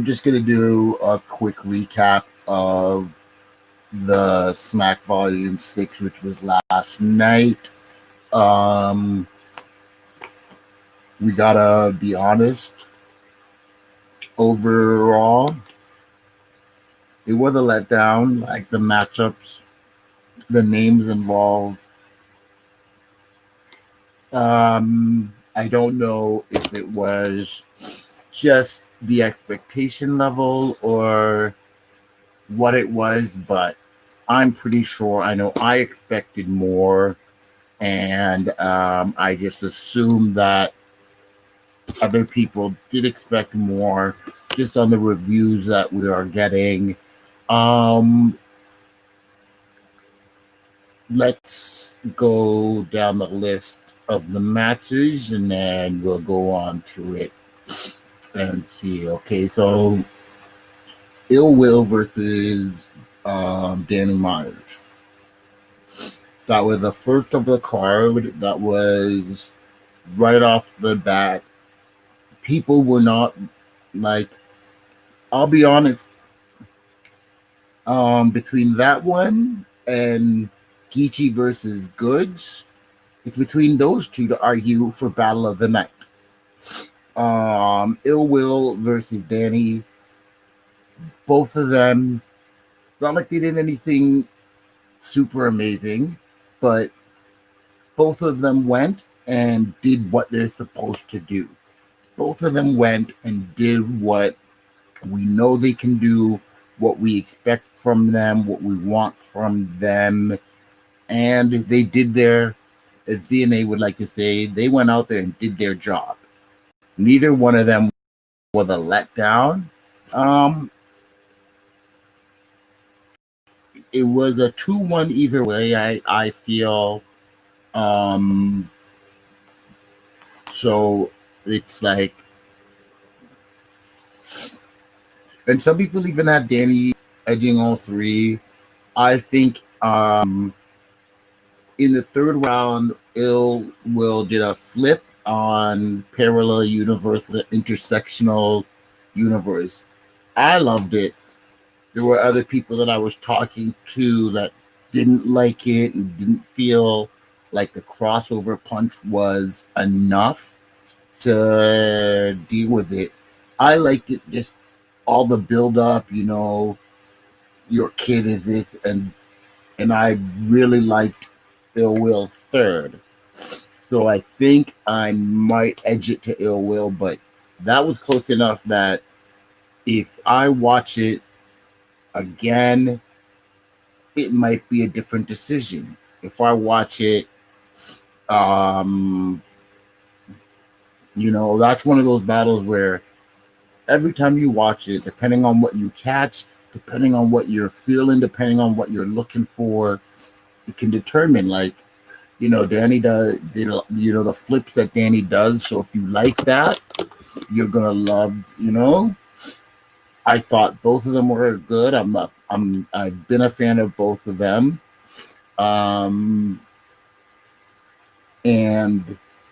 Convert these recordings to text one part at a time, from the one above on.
just going to do a quick recap of the Smack Volume 6, which was last night. Um, we gotta be honest. Overall, it was a letdown. Like the matchups, the names involved. I don't know if it was just the expectation level or what it was, but I'm pretty sure I know I expected more, and I just assumed that other people did expect more just on the reviews that we are getting. Um, let's go down the list of the matches and then we'll go on to it and see. Okay, so Ill Will versus Danny Myers. That was the first of the card. That was right off the bat. People were not like, I'll be honest, between that one and Geechee versus Goods, it's between those two to argue for Battle of the Night. Ill Will versus Danny, both of them not like they did anything super amazing, but both of them went and did what they're supposed to do. Both of them went and did what we know they can do, what we expect from them, what we want from them. And they did their, as DNA would like to say, they went out there and did their job. Neither one of them was a letdown. Um, it was a 2-1 either way, I feel. Um, so it's like, and some people even had Danny edging all three. I think in the third round, Ill Will did a flip on parallel universe, the intersectional universe. I loved it. There were other people that I was talking to that didn't like it and didn't feel like the crossover punch was enough to deal with it. I liked it, just all the build up, your kid is this, and I really liked Ill Will third. So I think I might edge it to Ill Will, but that was close enough that if I watch it again, it might be a different decision. If I watch it, um, that's one of those battles where every time you watch it, depending on what you catch, depending on what you're feeling, depending on what you're looking for, it can determine, like, Danny does, the flips that Danny does. So if you like that, you're gonna love, I thought both of them were good. I've been a fan of both of them. And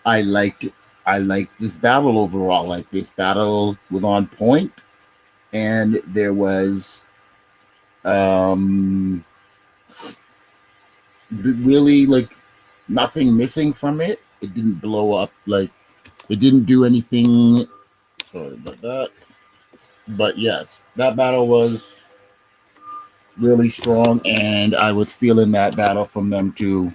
I liked it. I liked this battle overall. Like, this battle was on point, and there was really, like, nothing missing from it. It didn't blow up. Like, it didn't do anything. Sorry about that. But yes, that battle was really strong, and I was feeling that battle from them too.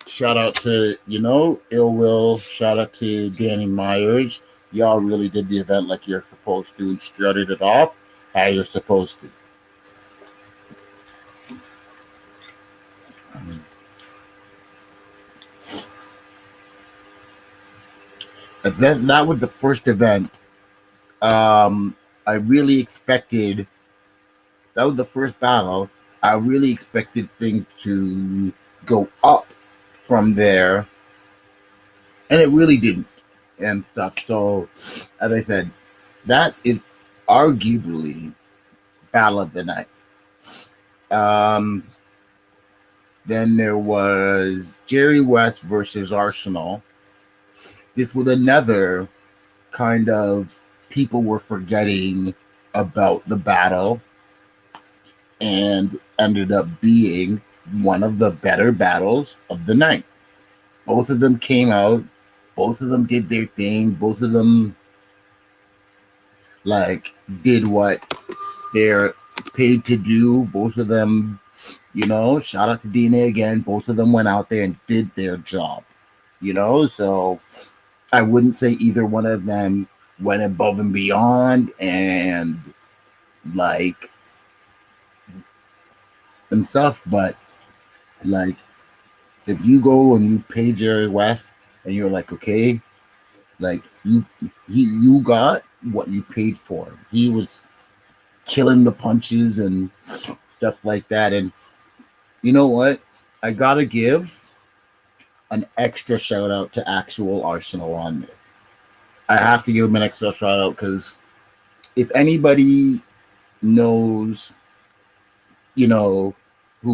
Shout out to, Ill Will. Shout out to Danny Myers. Y'all really did the event like you're supposed to and strutted it off how you're supposed to. That was the first event. I really expected, that was the first battle. I really expected things to go up from there, and it really didn't, and stuff. So, as I said, that is arguably Battle of the Night. Then there was Jerry West versus Arsenal. This was another kind of, people were forgetting about the battle and ended up being one of the better battles of the night. Both of them came out, both of them did their thing, both of them like did what they're paid to do. Both of them, shout out to DNA again. Both of them went out there and did their job, so I wouldn't say either one of them went above and beyond like and stuff, but like if you go and you pay Jerry West and you're like, okay, like you got what you paid for. He was killing the punches and stuff like that. And you know what? I gotta give an extra shout out to actual Arsenal on this. I have to give him an extra shout out because if anybody knows, who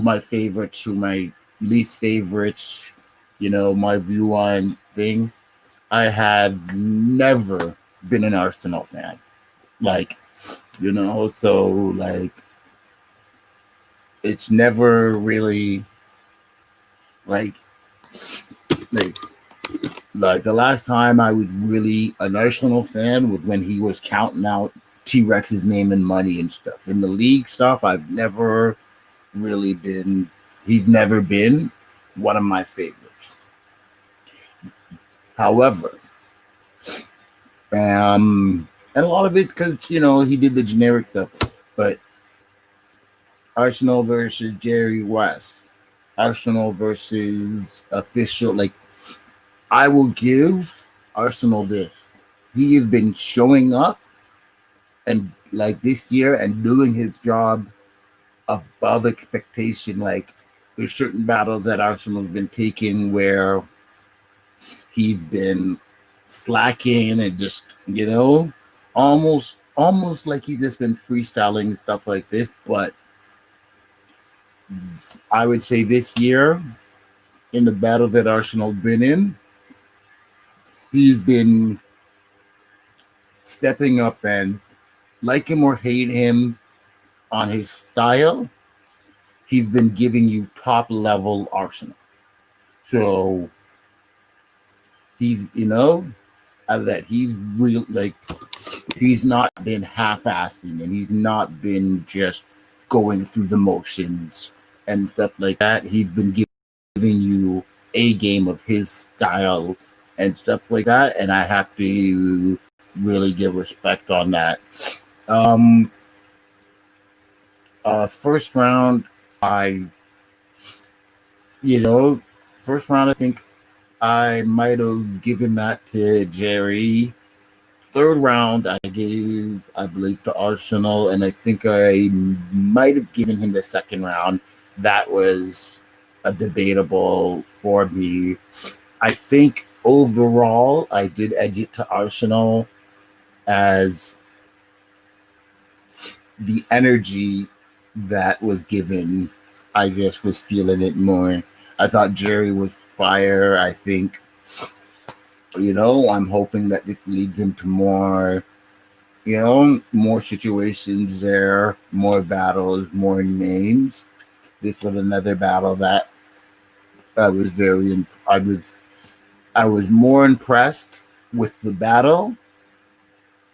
my favorites, who my least favorites, my view on thing, I have never been an Arsenal fan. Like, so like it's never really like like like the last time I was really an Arsenal fan was when he was counting out T-Rex's name and money and stuff. In the league stuff, I've never really been he's never been one of my favorites. However, and a lot of it's because he did the generic stuff, but Arsenal versus Jerry West, Arsenal versus official, like I will give Arsenal this. He has been showing up and like this year and doing his job above expectation. Like there's certain battles that Arsenal's been taking where he's been slacking and just, almost like he's just been freestyling and stuff like this. But I would say this year, in the battle that Arsenal been in, he's been stepping up, and like him or hate him on his style, he's been giving you top level Arsenal. So he's, that he's real, like he's not been half-assing and he's not been just going through the motions and stuff like that. He's been giving you a game of his style and stuff like that, and I have to really give respect on that. First round, first round, I think I might have given that to Jerry. Third round, I believe, to Arsenal, and I think I might have given him the second round. That was a debatable for me. I think overall, I did edge it to Arsenal as the energy that was given. I just was feeling it more. I thought Jerry was fire. I think, I'm hoping that this leads into more, more situations there, more battles, more names. This was another battle that I was I was more impressed with the battle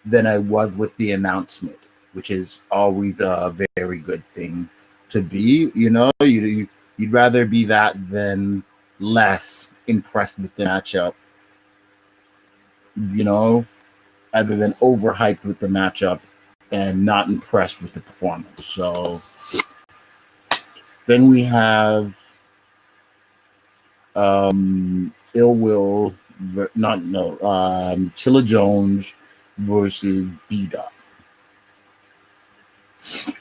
than I was with the announcement, which is always a very good thing to be. You'd rather be that than less impressed with the matchup, other than overhyped with the matchup and not impressed with the performance. So then we have Chilla Jones versus B-Dot.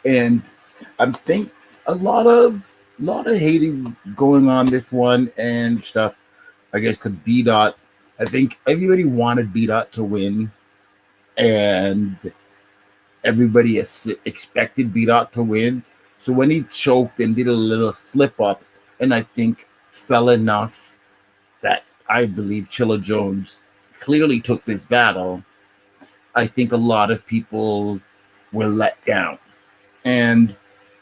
And I think a lot of hating going on this one and stuff. I guess because B-Dot, I think everybody wanted B-Dot to win, and everybody expected B-Dot to win. So when he choked and did a little slip up, and I think fell enough that I believe Chilla Jones clearly took this battle, I think a lot of people were let down. And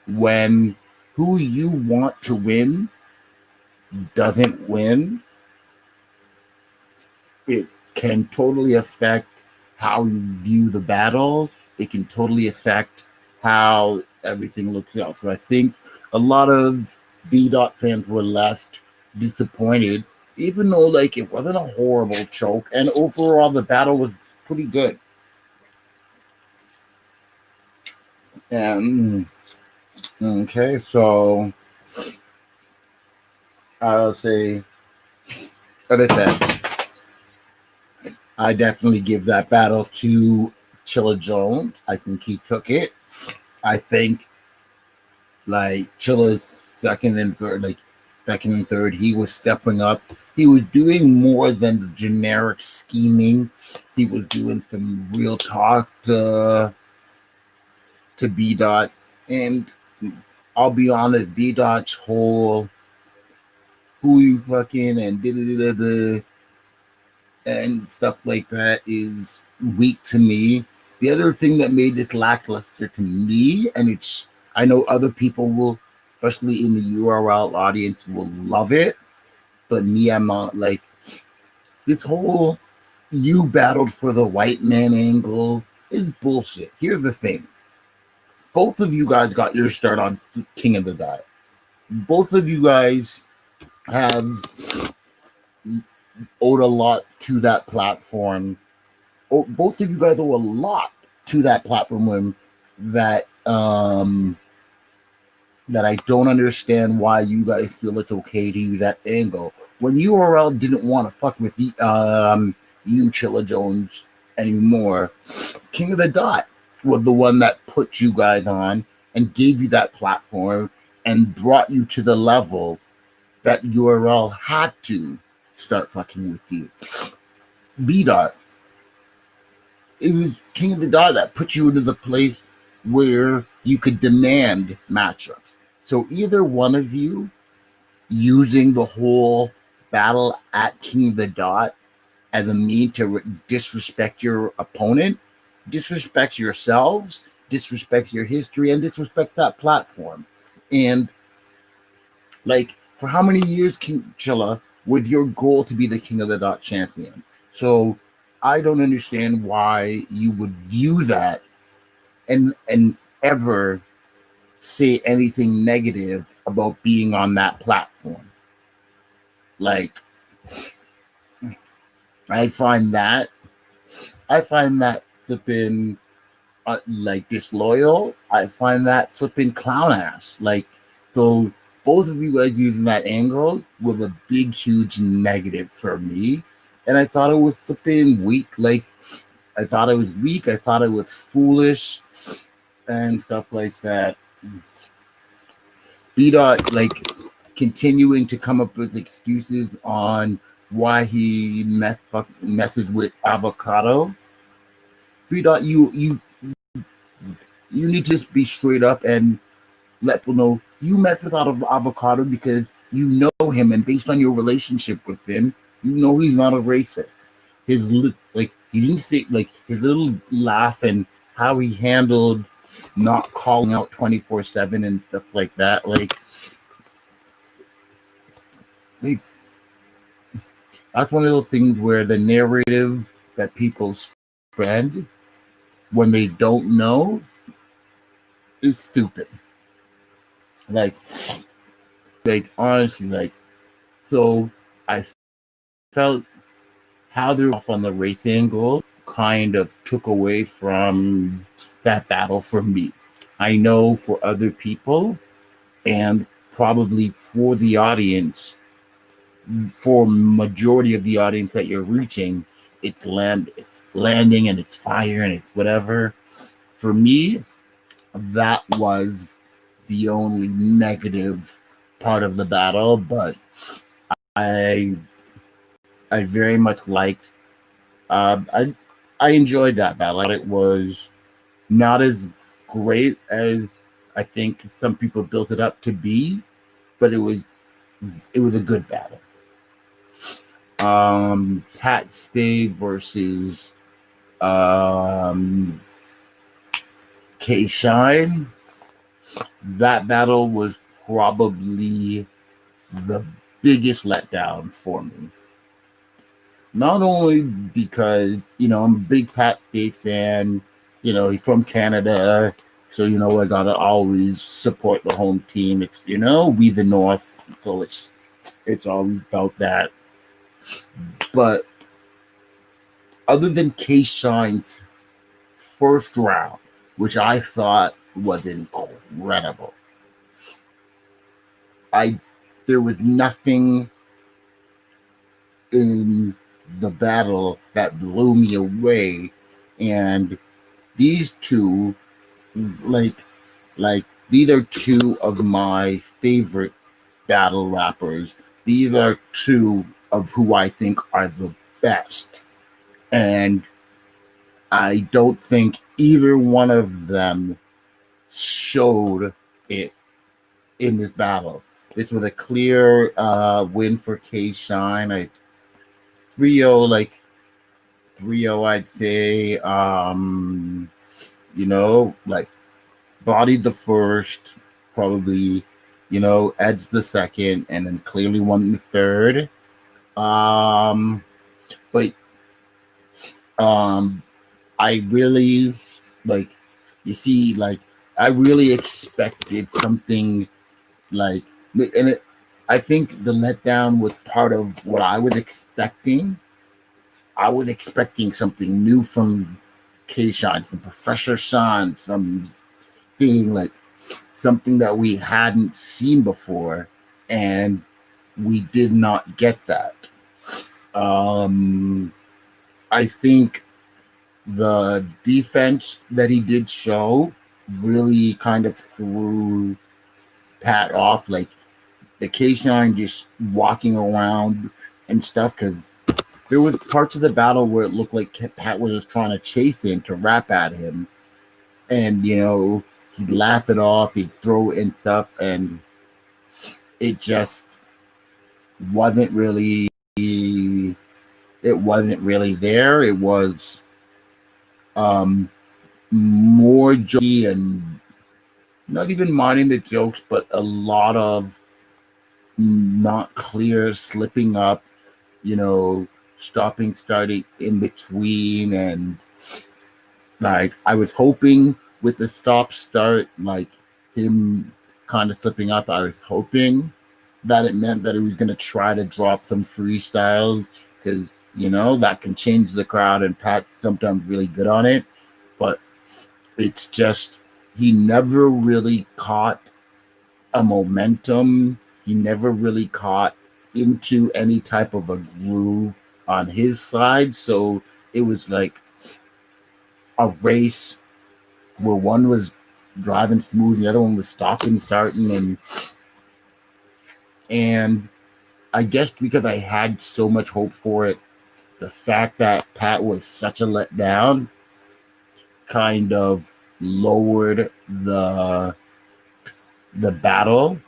when who you want to win doesn't win, it can totally affect how you view the battle. It can totally affect how everything looks out. So I think a lot of B dot fans were left disappointed, even though like it wasn't a horrible choke, and overall the battle was pretty good. And okay, so I'll say, as I said, I definitely give that battle to Chilla Jones. I think he took it. I think like Chilla's second and third, he was stepping up. He was doing more than the generic scheming. He was doing some real talk to B Dot, and I'll be honest, B Dot's whole who you fucking and and stuff like that is weak to me. The other thing that made this lackluster to me, and it's I know other people will, especially in the URL audience, will love it, but me, I'm not like this whole you battled for the white man angle is bullshit. Here's the thing. Both of you guys got your start on King of the Dot. Both of you guys have owed a lot to that platform. Both of you guys owe a lot to that platform that that I don't understand why you guys feel it's okay to use that angle. When URL didn't want to fuck with you, Chilla Jones, anymore, King of the Dot was the one that put you guys on and gave you that platform and brought you to the level that URL had to start fucking with you. B Dot, it was King of the Dot that put you into the place where you could demand matchups. So either one of you using the whole battle at King of the Dot as a mean to disrespect your opponent, disrespect yourselves, disrespect your history, and disrespect that platform. And like, for how many years, King Chilla, with your goal to be the King of the Dot champion? So I don't understand why you would view that and ever say anything negative about being on that platform. Like, I find that flipping like disloyal. I find that flipping clown ass. Like, so both of you guys using that angle was a big, huge negative for me. And I thought it was flipping weak. Like, I thought it was weak. I thought it was foolish and stuff like that. B Dot, like, continuing to come up with excuses on why he messes with avocado. B Dot, you need to just be straight up and let people know you mess with avocado because you know him, and based on your relationship with him, you know he's not a racist. His like he didn't say like his little laugh and how he handled not calling out 24/7 and stuff like that. Like that's one of those things where the narrative that people spread when they don't know is stupid. Like honestly, like so I felt how they're off on the race angle kind of took away from that battle for me. I know for other people and probably for the audience, for majority of the audience that you're reaching, it's landing and it's fire and it's whatever. For me, that was the only negative part of the battle, but I very much liked. I enjoyed that battle. It was not as great as I think some people built it up to be, but it was a good battle. Pat Stay versus K Shine, that battle was probably the biggest letdown for me. Not only because, I'm a big Pat State fan, he's from Canada, so, I gotta always support the home team. It's, we the North, so it's all about that. But other than K Shine's first round, which I thought was incredible, there was nothing in the battle that blew me away. And these two, like these are two of my favorite battle rappers. These are two of who I think are the best. And I don't think either one of them showed it in this battle. This was a clear win for K Shine. 3-0, 3-0, I'd say. Bodied the first, probably, edged the second, and then clearly won the third. But I really, I really expected something I think the letdown was part of what I was expecting. I was expecting something new from K Shine, from Professor Sean, something that we hadn't seen before, and we did not get that. I think the defense that he did show really kind of threw Pat off, the K Shine just walking around and stuff, because there was parts of the battle where it looked like Pat was just trying to chase him, to rap at him, and he'd laugh it off, he'd throw it and stuff, and it just wasn't really there. It was more jokey and not even minding the jokes, but a lot of not clear slipping up, stopping, starting in between, and I was hoping with the stop start, him kind of slipping up, I was hoping that it meant that he was going to try to drop some freestyles, because that can change the crowd, and Pat's sometimes really good on it. But it's just, he never really caught a momentum. He never really caught into any type of a groove on his side. So it was like a race where one was driving smooth, the other one was stopping, starting, and I guess because I had so much hope for it, the fact that Pat was such a letdown kind of lowered the battle.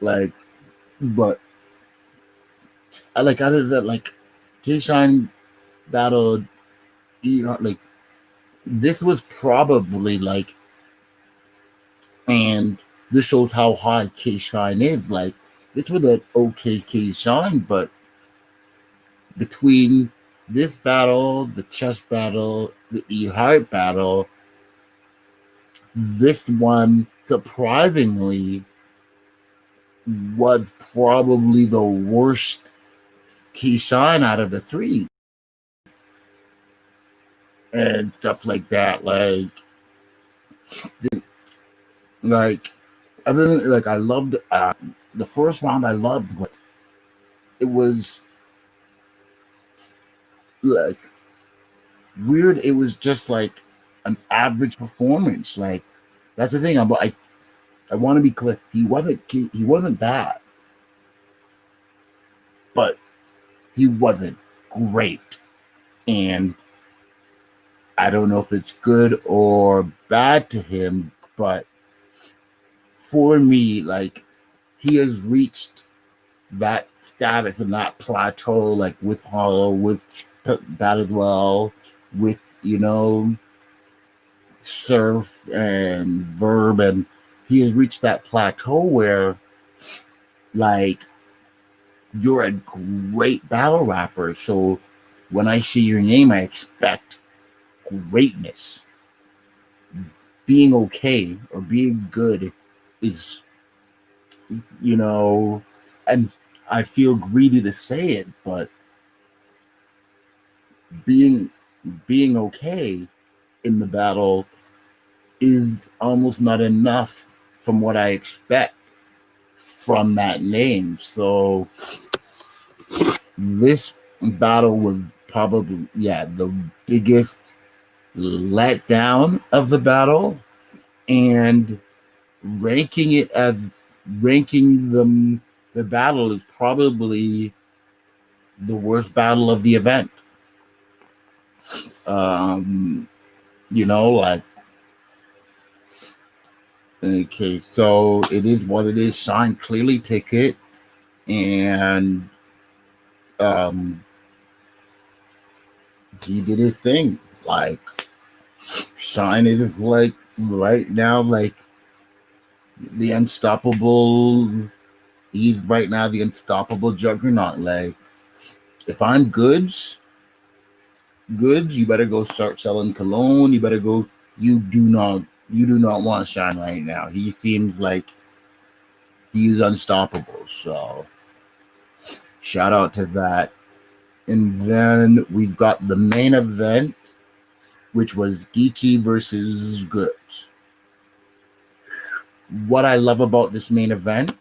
But I other than K Shine battled this was probably and this shows how high K Shine is. This was an okay K Shine, but between this battle, the chess battle, the E-Heart battle, this one surprisingly was probably the worst K Shine out of the three, and stuff like that. Other than I loved the first round. I loved, but it was weird. It was just an average performance. That's the thing. I want to be clear. He wasn't bad, but he wasn't great. And I don't know if it's good or bad to him, but for me, he has reached that status and that plateau, with Hollow, with Bad as well, with surf and verb, and he has reached that plateau where, like, you're a great battle rapper. So when I see your name, I expect greatness. Being okay or being good is, you know, and I feel greedy to say it, but being being okay in the battle is almost not enough from what I expect from that name. So this battle was probably, yeah, the biggest letdown of the battle, and ranking it as ranking the battle is probably the worst battle of the event. Um, like, okay, so it is what it is. Shine clearly ticket, and um, he did his thing. Like, Shine is like right now, like the unstoppable. He's right now the unstoppable juggernaut. Like, if I'm good, you better go start selling cologne. You better go. You do not want Shine right now. He seems like he's unstoppable. So shout out to that. And then we've got the main event, which was Geechee versus Goods. What I love about this main event,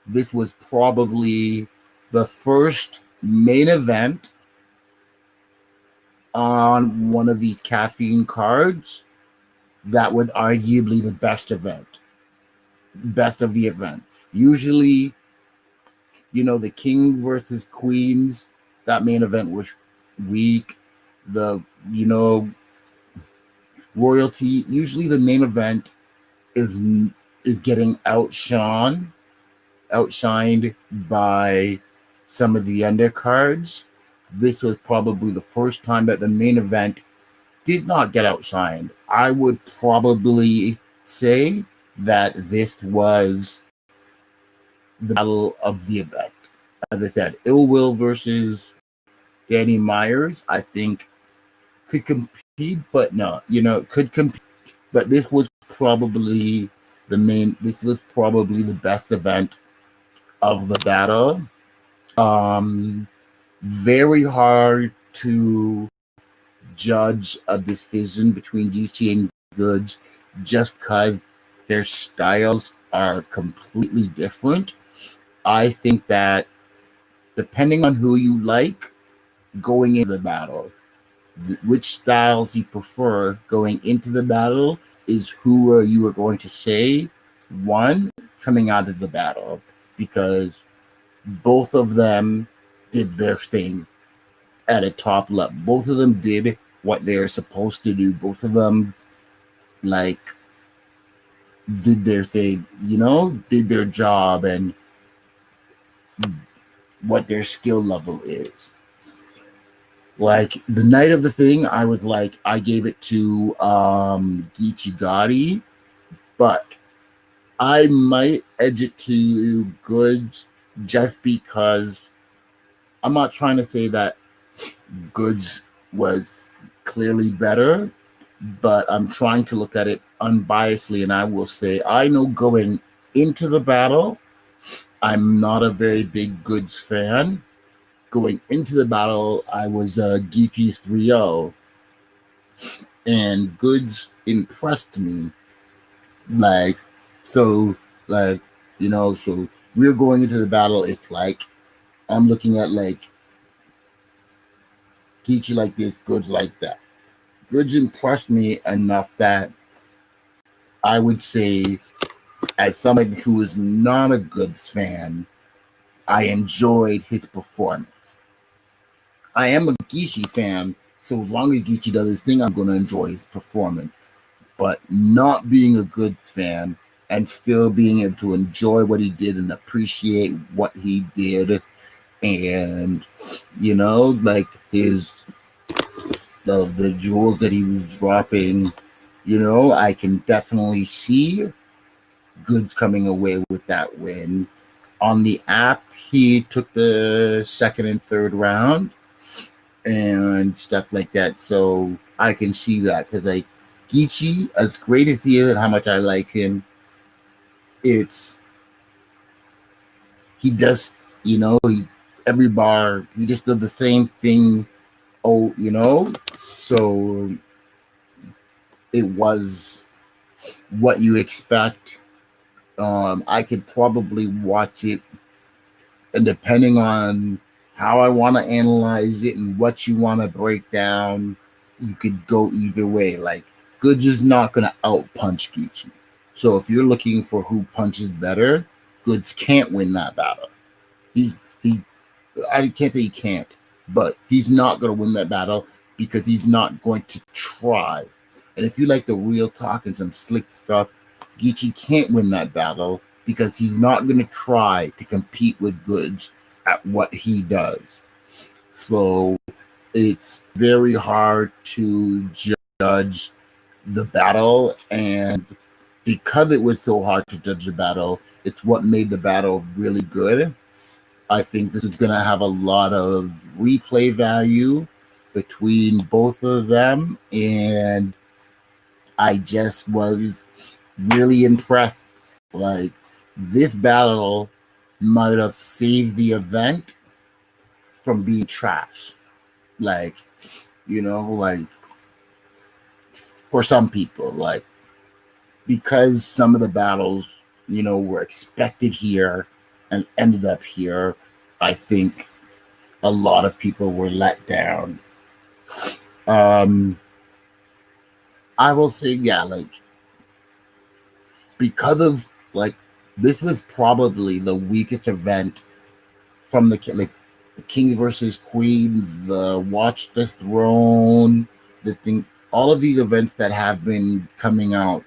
this was probably the first main event on one of these caffeine cards that was arguably the best of the event. Usually, the King versus Queens, that main event was weak. The, Royalty, usually the main event is getting outshined by some of the undercards. This was probably the first time that the main event did not get outshined. I would probably say that this was the battle of the event. As I said, Ill Will versus Danny Myers, I think could compete, but no, could compete. But this was probably the best event of the battle. Very hard to judge a decision between Geechee and Goods just because their styles are completely different. I think that depending on who you like going into the battle, which styles you prefer going into the battle is who you are going to say won coming out of the battle, because both of them did their thing at a top level. Both of them did what they're supposed to do. Both of them, like, did their thing, did their job and what their skill level is. Like, the night of the thing, I was like, I gave it to Geechee Gotti, but I might edge it to Goods just because I'm not trying to say that Goods was clearly better, but I'm trying to look at it unbiasedly, and I will say I know going into the battle, I'm not a very big Goods fan. Going into the battle, I was a Geechee 3-0, and Goods impressed me. Like, so, like, so we're going into the battle. It's like I'm looking at, like, Geechee like this, Goods like that. Goods impressed me enough that I would say, as somebody who is not a Goods fan, I enjoyed his performance. I am a Geechee fan, so as long as Geechee does his thing, I'm going to enjoy his performance. But not being a Goods fan and still being able to enjoy what he did and appreciate what he did, and like the jewels that he was dropping, I can definitely see Goods coming away with that win. On the app, he took the second and third round and stuff like that. So I can see that because, like, Geechee, as great as he is and how much I like him, it's he does, every bar he just does the same thing. So it was what you expect. I could probably watch it, and depending on how I want to analyze it and what you want to break down, you could go either way. Like, Goods is not going to out punch Geechee. So if you're looking for who punches better, Goods can't win that battle. He I can't say he can't, but he's not going to win that battle because he's not going to try. And if you like the real talk and some slick stuff, Geechee can't win that battle because he's not going to try to compete with Goods at what he does. So it's very hard to judge the battle, and because it was so hard to judge the battle, it's what made the battle really good. I think this is going to have a lot of replay value between both of them, and I just was really impressed. Like, this battle might have saved the event from being trash. Like, like, for some people, like, because some of the battles, were expected here and ended up here, I think a lot of people were let down. I will say, yeah, like, because of, like, this was probably the weakest event from the King versus Queen, the Watch the Throne, the thing, all of these events that have been coming out.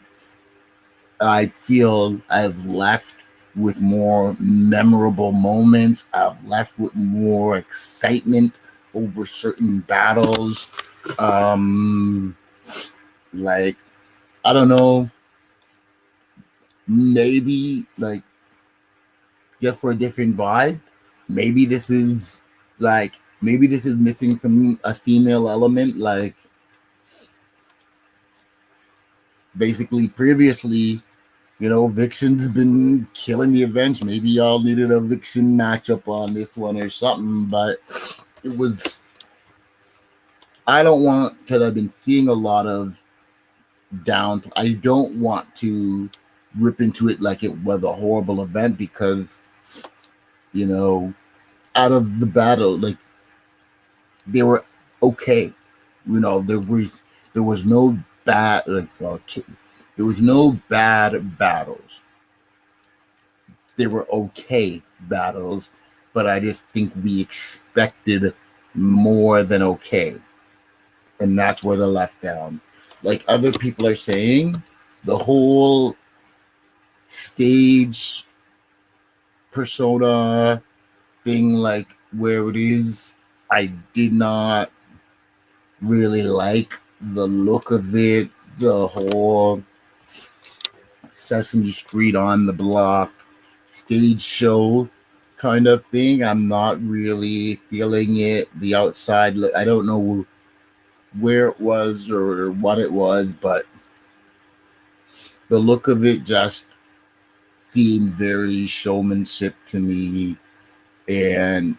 I feel I've left with more memorable moments. I've left with more excitement over certain battles. Like, I don't know, maybe, like, just for a different vibe, maybe this is missing a female element. Like, basically, previously, Vixen's been killing the events. Maybe y'all needed a Vixen matchup on this one or something, but it was. I don't want, because I've been seeing a lot of down. I don't want to rip into it like it was a horrible event because, out of the battle, like, they were okay. There was no bad, like, there was no bad battles. They were okay battles, but I just think we expected more than okay, and that's where they're left down. Like other people are saying, the whole stage persona thing, like where it is, I did not really like the look of it. The whole Sesame Street on the block stage show kind of thing, I'm not really feeling it. The outside look, I don't know where it was or what it was, but the look of it just seemed very showmanship to me, and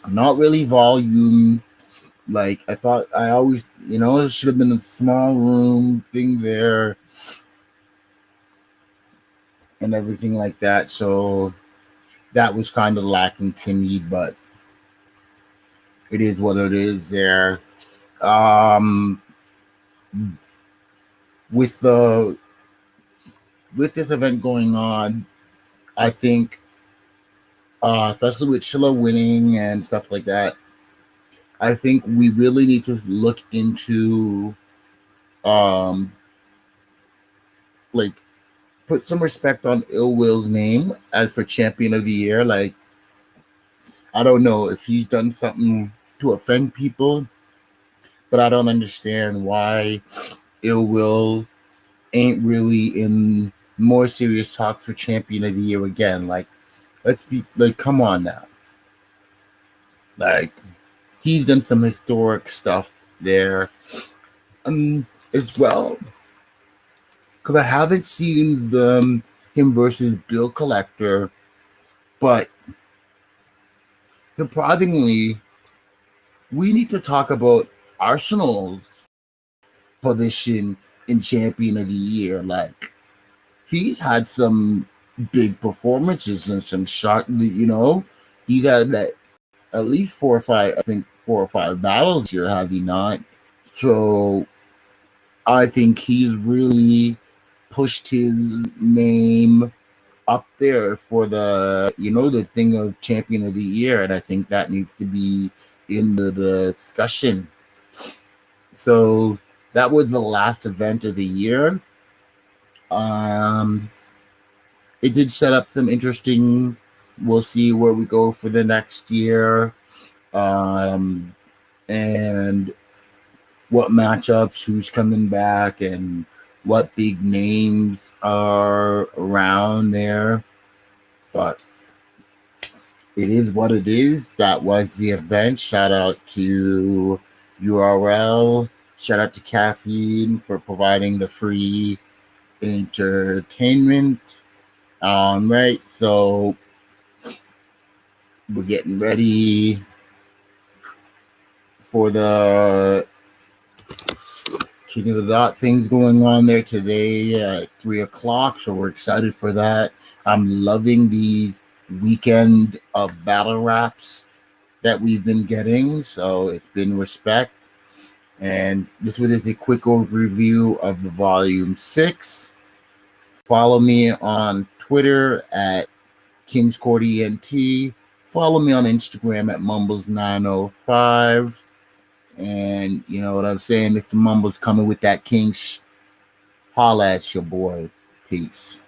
not really volume. Like, I thought, I always, it should have been a small room thing there and everything like that. So that was kind of lacking to me, but it is what it is there. Um, with the with this event going on, I think, especially with Chilla winning and stuff like that, I think we really need to look into, um, like, put some respect on Ill Will's name as for champion of the year. Like, I don't know if he's done something to offend people, but I don't understand why Ill Will ain't really in more serious talks for champion of the year again. Like, let's be like, come on now. Like, he's done some historic stuff there, as well. Because I haven't seen him versus Bill Collector, but surprisingly, we need to talk about Arsenal's position in champion of the year. Like, he's had some big performances and some shot. He had that at least 4 or 5. I think 4 or 5 battles here, have he not? So I think he's really pushed his name up there for the thing of champion of the year, and I think that needs to be in the discussion. So that was the last event of the year. Um, it did set up some interesting. We'll see where we go for the next year, and what matchups, who's coming back, and what big names are around there. But it is what it is. That was the event. Shout out to URL. Shout out to Caffeine for providing the free entertainment. Right. So we're getting ready for the King of the Dot things going on there today at 3:00. So we're excited for that. I'm loving these weekend of battle raps that we've been getting. So it's been respect. And this was just a quick overview of the volume 6. Follow me on Twitter at KingsCourtENT. Follow me on Instagram at Mumbles905. And you know what I'm saying? Mr. Mumbles coming with that King. Holla at your boy. Peace.